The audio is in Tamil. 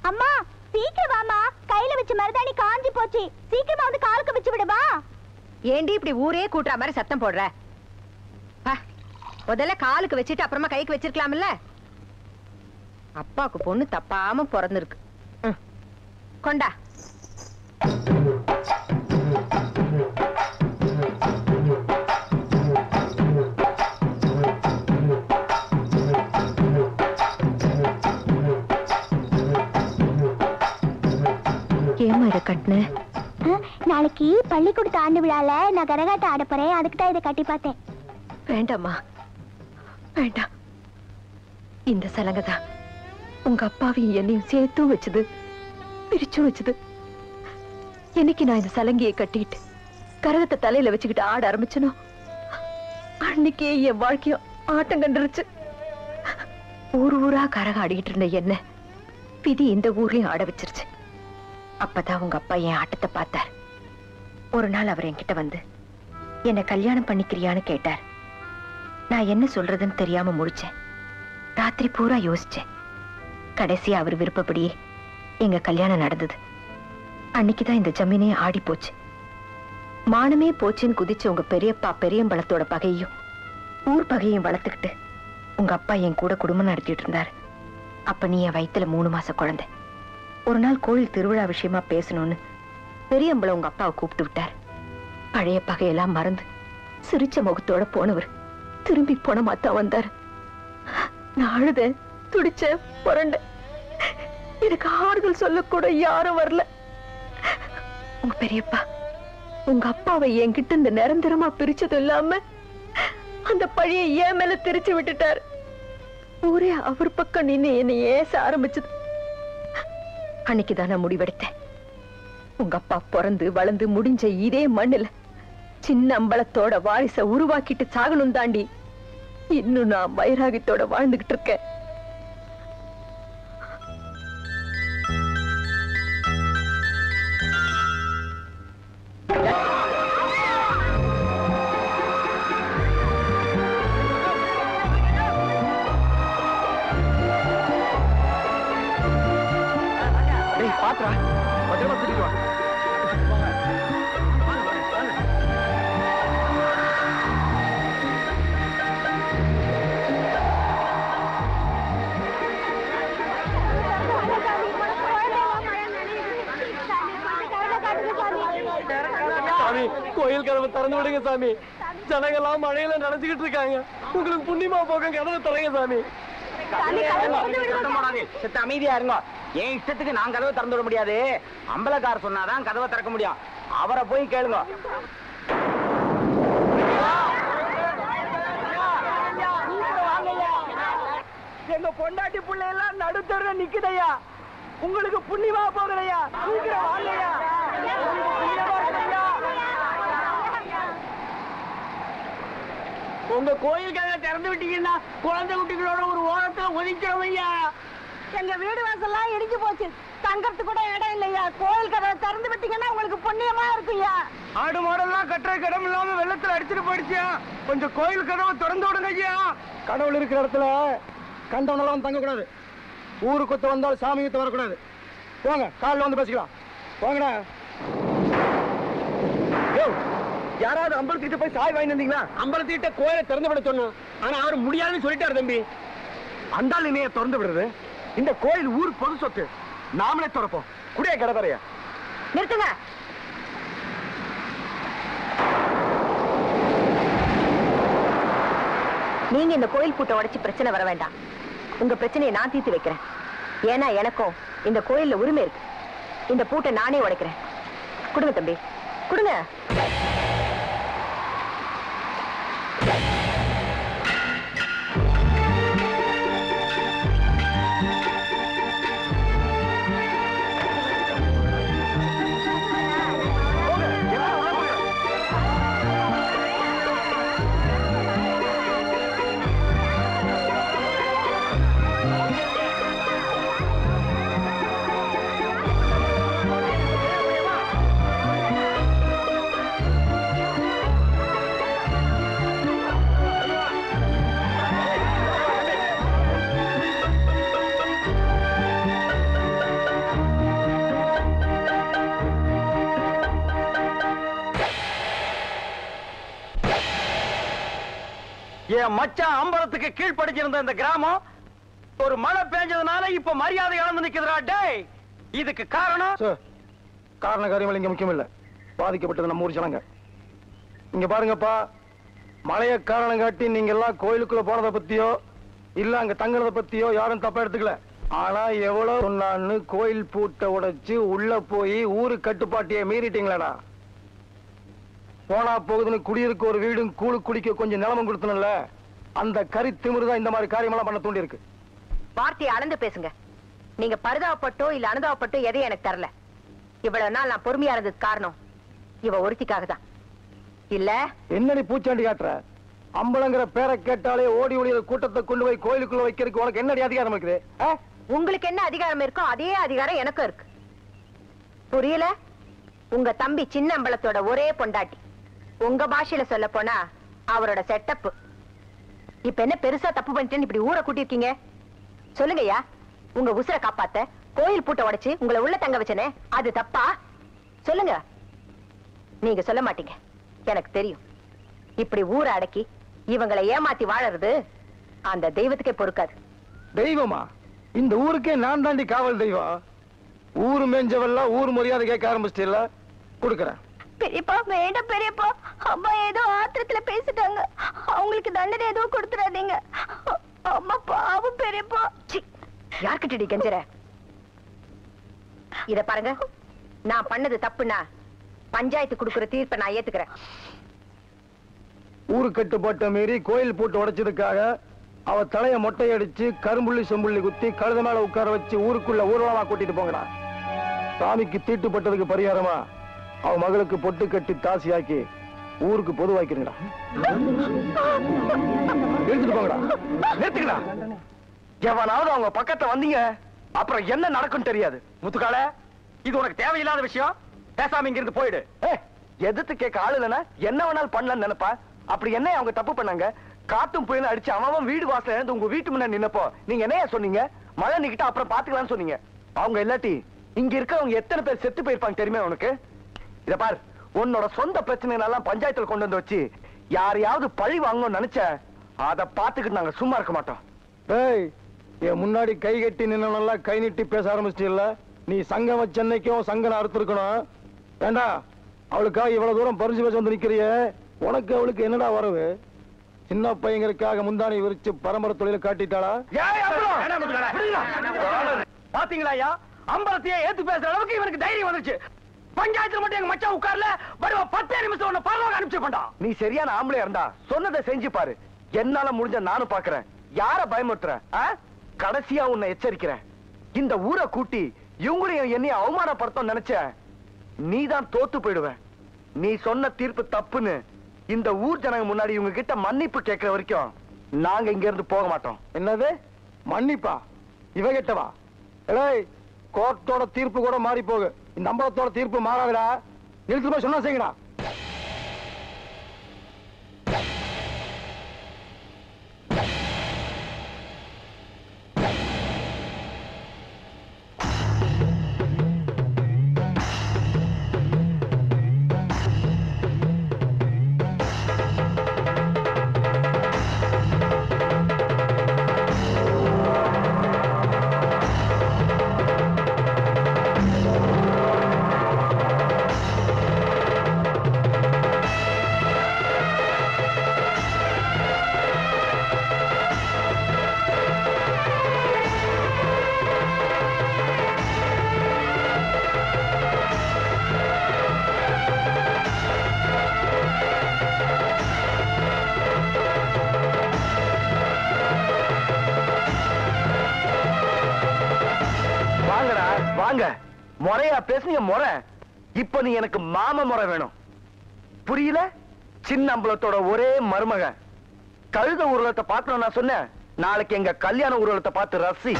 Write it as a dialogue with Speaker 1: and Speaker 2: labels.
Speaker 1: அம்மா சீக்கிரம் வாமா, கையில வச்ச மருதாணி காஞ்சி போச்சு, சீக்கிரமா வந்து காலுக்கு வச்சு விடுமா.
Speaker 2: ஏண்டி இப்படி ஊரே கூட்டுற மாதிரி சத்தம் போடுற? முதல்ல காலுக்கு வச்சுட்டு அப்புறமா கைக்கு வச்சிருக்கலாம்ல. அப்பாவுக்கு பொண்ணு தப்பாம பிறந்திருக்கு. கொண்டா. ஏமா இதை கட்டின?
Speaker 1: நாளைக்கு பள்ளிக்கூடத்து ஆண்டு விழால நான் கரகாட்டம் ஆட போறேன், அதுக்கு தான் இதை கட்டி பார்த்தேன்.
Speaker 2: வேண்டாம்மா வேண்டாம். இந்த சலங்கை தான் உங்க அப்பாவையும் என்னையும் சேர்த்தும் வச்சது, பிரிச்சும் வச்சது. என்னைக்கு நான் இந்த சலங்கையை கட்டிட்டு கரகத்தை தலையில வச்சுக்கிட்டு ஆட ஆரம்பிச்சனோ அன்னைக்கே என் வாழ்க்கையும் ஆட்டம் கண்டுருச்சு. ஊர் ஊரா கரகம் ஆடிக்கிட்டு இருந்த என்ன விதி இந்த ஊரையும் ஆட வச்சிருச்சு. அப்பதான் உங்க அப்பா என் ஆட்டத்தை பார்த்தார். ஒரு நாள் அவர் என்கிட்ட வந்து என்ன கல்யாணம் பண்ணிக்கிறியான்னு கேட்டார். நான் என்ன சொல்றதுன்னு தெரியாம முடிச்சேன். ராத்திரி பூரா யோசிச்சேன். கடைசியா அவர் விருப்பப்படியே எங்க கல்யாணம் நடந்தது. அன்னைக்குதான் இந்த ஜமீனே ஆடி போச்சு. மானமே போச்சுன்னு குதிச்ச உங்க பெரியப்பா பெரியம்பலத்தோட பகையும் ஊர் பகையும் வளர்த்துக்கிட்டு உங்க அப்பா என் கூட குடும்பம் நடத்திட்டு இருந்தாரு. அப்ப நீ என் வயித்துல 3 மாச குழந்தை. ஒரு நாள் கோயில் திருவிழா விஷயமா பேசணும்னு பெரியம்பளம் உங்க அப்பாவை கூப்பிட்டு விட்டார். பழைய பகையெல்லாம் மறந்து சிரிச்ச முகத்தோட போனவர் திரும்பி போன மாத்தான் வந்தார். நான் அழுத, துடிச்ச, புரண்ட. எனக்கு ஆறுதல் சொல்லக்கூட யாரும் வரல. உங்க பெரியப்பா உங்க அப்பாவை என்கிட்ட இந்த நிரந்தரமா பிரிச்சது இல்லாம அந்த பழிய ஏன் மேல திரிச்சு விட்டுட்டார். ஊரே அவர் பக்கம் நின்று என்னை ஏச ஆரம்பிச்சது. அன்னைக்குதான் நான் முடிவெடுத்தேன். உங்க அப்பா பிறந்து வளர்ந்து முடிஞ்ச இதே மண்ணுல சின்ன அம்பலத்தோட வாரிச உருவாக்கிட்டு சாகணும் தாண்டி இன்னும் நான் வைராகியத்தோட வாழ்ந்துகிட்டு இருக்கேன்.
Speaker 3: பாத்ரா பத்திரமா கூட்டிட்டு வா. சாமி, கோயில் கதவை திறந்து விடுங்க சாமி. ஜனங்கள்லாம் மழையில நடந்துகிட்டு இருக்காங்க. உங்களுக்கு புண்ணியமா போக கதவை திறங்க சாமி.
Speaker 4: அமைதியா இருங்க. என் இஷ்டத்துக்கு நான் கதவை திறந்து விட முடியாது. அம்பலக்கார சொன்னாதான் கதவை திறக்க முடியும். அவரை போய் கேளுங்க. எங்க பொண்டாட்டி புள்ள எல்லாம் நடுத்தர நிக்குதையா. உங்களுக்கு புண்ணியமா போகலையா? சீக்கிரம் வாங்கலையா. உங்க கோயில் கதவை திறந்து விட்டீங்கன்னா குழந்தை குட்டிகளோட ஒரு ஓரத்துல ஒதுக்கிறோம் ஐயா.
Speaker 5: எங்க வீடு வாசல்லாம் இடிஞ்சு போச்சு, தங்கறது கூட இடம் இல்லையா. கோயில் கதவை திறந்து விட்டீங்கன்னா உங்களுக்கு புண்ணியமா இருக்குயா.
Speaker 4: ஆடு மாடெல்லாம் கட்டுற இடம் இல்லாம வெள்ளத்துல அடிச்சுட்டு போயிடுச்சியா. கொஞ்சம் கோயில் கதவை திறந்து விடுங்க ஐயா.
Speaker 3: கடவுள் இருக்கிற இடத்துல கண்டவனெல்லாம் தங்க கூடாது. ஊரு கொத்த வந்தாலும் சாமி கிட்ட வரக்கூடாது. போங்க, காலில் வந்து பேசிக்கலாம். போங்கடா.
Speaker 4: யாராவது அம்பலத்திட்ட போய் சாய் வாங்கி வந்தீங்களா?
Speaker 3: அம்பலத்திட்ட கோயிலை திறந்து விட சொன்னோம். ஆனா அவர் முடியாதுன்னு சொல்லிட்டாரு தம்பி.
Speaker 4: அந்தாள் இணைய திறந்து விடுறது. இந்த கோயில் ஊர் பொது சொத்து. நாமளே திறப்போம். குடிய கடற்கரையா
Speaker 2: நிறுத்துங்க. நீங்க இந்த கோயில் பூட்டை உடைச்சு பிரச்சனை வர வேண்டாம். உங்க பிரச்சனையை நான் தீர்த்து வைக்கிறேன். ஏன்னா எனக்கும் இந்த கோயில்ல உரிமை இருக்கு. இந்த பூட்டை நானே உடைக்கிறேன். கொடுங்க தம்பி, கொடுங்க.
Speaker 4: என் மச்சான் அம்பலத்துக்கு கீழ்படிச்சிருந்த இந்த கிராமம் ஒரு மழை பெஞ்சதுனால இப்ப மரியாதை இழந்து நிக்குதுடா. டேய், இதுக்கு காரணம்
Speaker 3: காரண காரியங்கள் இங்க முக்கியம் இல்ல. பாதிக்கப்பட்டது நம்ம ஊர் ஜனங்க. இங்க பாருங்கப்பா, மழைய காரணம் காட்டி நீங்க எல்லாம் கோயிலுக்குள்ள போனதை பத்தியோ இல்ல அங்க தங்குறத பத்தியோ யாரும் தப்பா எடுத்துக்கல. ஆனா எவ்வளவு சொன்னான்னு கோயில் பூட்டை உடைச்சு உள்ள போய் ஊரு கட்டுப்பாட்டையே மீறிட்டீங்களாடா. போனா போகுதுன்னு குடியிருக்க ஒரு வீடும் கூழு குடிக்க கொஞ்சம் நிலமும் கொடுத்தனும்ல, அந்த கறி திமிருதான் இந்த மாதிரி காரியமெல்லாம் பண்ண தூண்டி இருக்கு.
Speaker 2: வார்த்தையை அளந்து பேசுங்க. நீங்க பரிதாபப்பட்டோ இல்ல அனுதாபப்பட்டோ எதையும் எனக்கு தரல. இவ்வளவு நாள் நான் பொறுமையா இருந்தது காரணம் இவ ஒருத்திக்காக தான். இல்ல
Speaker 3: என்ன நீ பூச்சாண்டி காட்டுற? அம்பலங்கிற பேரை கேட்டாலே ஓடி ஓடிய கூட்டத்தை கொண்டு போய் கோயிலுக்குள்ள வைக்கிறதுக்கு உனக்கு என்னடி அதிகாரம் இருக்குது?
Speaker 2: உங்களுக்கு என்ன அதிகாரம் இருக்கோ அதே அதிகாரம் எனக்கும் இருக்கு. புரியல? உங்க தம்பி சின்ன அம்பலத்தோட ஒரே பொண்டாட்டி. உங்க பாஷையில சொல்ல போனா அவரோட செட்டப். இப்ப என்ன பெருசா தப்பு பண்ணிட்டேன்னு இப்படி ஊரை கூட்டிருக்கீங்க? சொல்லுங்கய்யா, உங்க உசுரை காப்பாத்த கோயில் பூட்டை உடைச்சு உங்களை உள்ள தங்க வச்சனே, அது தப்பா? சொல்லுங்க. நீங்க சொல்ல மாட்டீங்க, எனக்கு தெரியும். இப்படி ஊரை அடக்கி இவங்களை ஏமாத்தி வாழறது அந்த தெய்வத்துக்கே பொறுக்காது.
Speaker 3: தெய்வமா? இந்த ஊருக்கே நான் தாண்டி காவல் தெய்வம். ஊரு மேஞ்சவெல்லாம் ஊர் மரியாதை கேட்க ஆரம்பிச்சிட்டீல்ல, கொடுக்கறேன்.
Speaker 1: பெரியப்பா வேண்டாம் பெரியப்பா, அம்மா ஏதோ ஆத்திரத்துல பேசிட்டாங்க, அவங்களுக்கு தண்டனை எதுவும் கொடுத்துடாதீங்க. அம்மா பாவம் பெரியப்பா.
Speaker 2: யார்கிட்டடி கெஞ்சற? இத பாருங்க, நான் பண்ணது தப்புனா பஞ்சாயத்து கொடுக்கிற தீர்ப்பை நான் ஏத்துக்கிறேன்.
Speaker 3: ஊரு கட்டுப்பாட்டை மீறி கோயில் போட்டு உடைச்சதுக்காக அவ தலைய மொட்டையடிச்சு கரும்புள்ளி செம்புள்ளி குத்தி கழுத மேல உட்கார வச்சு ஊருக்குள்ள ஊர்வலமா கூட்டிட்டு போங்கடா. சாமிக்கு தீட்டுப்பட்டதுக்கு பரிகாரமா அவ மகளுக்கு பொட்டு கட்டி தாசியாக்கி ஊருக்கு பொதுவாக்கிறீங்கடா. எடுத்துட்டு போங்கடா.
Speaker 4: நிறுத்துக்கடா. எவனாவது அவங்க பக்கத்துல வந்தீங்க அப்புறம் என்ன நடக்கும் தெரியாது. முத்துக்கால, இது உனக்கு தேவையில்லாத விஷயம். பேசாம இங்க இருந்து போயிடு. எதிர்த்து கேட்க ஆளு இல்லைன்னா என்ன வேணாலும் பண்ணலாம்னு நினைப்பா. அப்படி என்ன அவங்க தப்பு பண்ணாங்க? காத்தும் புயலும் அடிச்சு அவன் வீடு வாசல இருந்து உங்க வீட்டு முன்னாடி நின்னப்போ நீங்க என்ன சொன்னீங்க? மழை நிக்கிட்ட அப்புறம் பாத்துக்கலாம்னு சொன்னீங்க. அவங்க இல்லாட்டி இங்க இருக்கவங்க எத்தனை பேர் செத்து போயிருப்பாங்க தெரியுமா உனக்கு? இத பாரு, உன்னோட சொந்த பிரச்சனைகளெல்லாம் பஞ்சாயத்துல கொண்டு வந்து வச்சு யாரையாவது பழி வாங்கணும்னு நினைச்ச அதை பாத்துக்கிட்டு நாங்க சும்மா இருக்க மாட்டோம்.
Speaker 3: ஏய், என் முன்னாடி கை கட்டி நின்னவனெல்லாம் கை நீட்டி பேச ஆரம்பிச்சிட்டீல்ல. நீ சங்கம் வச்சன்னைக்கும் சங்கனை அறுத்திருக்கணும். வேண்டா, அவளுக்காக இவ்வளவு தூரம் பறிஞ்சு பேச வந்து நிக்கிறிய. உனக்கு அவளுக்கு என்னடா வரவு? சின்ன பையங்களுக்காக முந்தானை விரிச்சு பரம்பரை தொழில காட்டிட்டாளா?
Speaker 4: பாத்தீங்களா ஐயா, அம்பலத்தையே ஏத்து பேசுற அளவுக்கு இவனுக்கு தைரியம் வந்துச்சு. பஞ்சாயத்துல மட்டும் எங்க மச்சான் உட்கார்ல வருவ 10 நிமிஷம் உன்னை பரலோக அனுப்பிச்சு பண்ணா. நீ சரியான ஆம்பளையா இருந்தா சொன்னதை செஞ்சு பாரு. என்னால முடிஞ்ச நானும் பாக்குறேன். யார பயமுறுத்துற? கடைசியா உன்னை எச்சரிக்கிறேன். இந்த ஊரை கூட்டி இவங்களையும் என்னையும் அவமானப்படுத்த நினைச்ச நீதான் தோத்து போயிடுவ. நீ சொன்ன தீர்ப்பு தப்புன்னு இந்த ஊர் ஜனங்க முன்னாடி இவங்க கிட்ட மன்னிப்பு கேட்கிற வரைக்கும் நாங்க இங்க இருந்து போக மாட்டோம்.
Speaker 3: என்னது மன்னிப்பா? இவ கிட்டவா? ஏய், கோர்ட்டோட தீர்ப்பு கூட மாறி போகு, இந்த அம்பலத்தோட தீர்ப்பு மாறாதுடா. நிறுத்து போய் சொன்னா செய்யுங்கடா.
Speaker 4: முறையா பேசுங்க. முறை இப்ப நீ எனக்கு மாம முறை வேணும், புரியல? சின்ன அம்பலத்தோட ஒரே மருமக கழுத ஊர்வலத்தை பார்க்கணும் நான் சொன்னேன். நாளைக்கு எங்க கல்யாண ஊர்வலத்தை பார்த்து ரசி.